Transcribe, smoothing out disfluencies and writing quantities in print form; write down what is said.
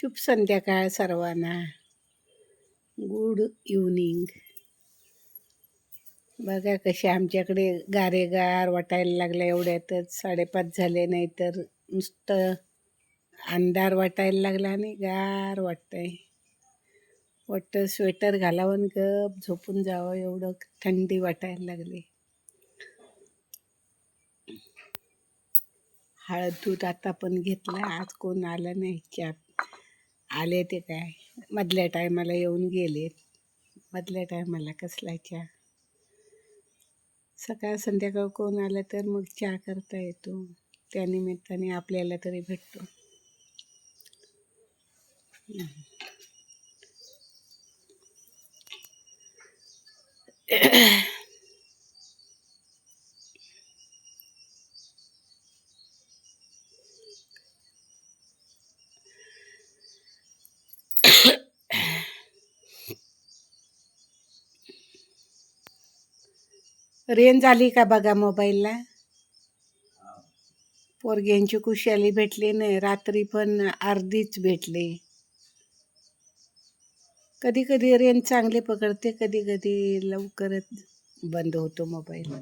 शुभ संध्याकाळ सर्वांना. Good evening. बघा कसे आमच्याकडे गारेगार वाटायला लागले. एवढ्यातच 5:30 झाले, नाही तर नुसतं अंधार वाटायला लागला आणि गार वाटतंय. वाटतं स्वेटर घालावं गप झोपून जावं, एवढं थंडी वाटायला लागली. हळद दूध आता पण घेतलं. आज कोण आलं नाही. चहा आले ते काय मधल्या टायमाला येऊन गेले. मधल्या टायमाला कसला चहा. सकाळ संध्याकाळ कोण आलं तर मग चहा करता येतो. त्यानिमित्ताने आपल्याला तरी भेटतो. रेंज आली का बघा मोबाईलला. पोरग्यांची कुशाली भेटली नाही. रात्री पण अर्धीच भेटली. कधी कधी रेंज चांगली पकडते, कधी कधी लवकरच बंद होतो मोबाईल.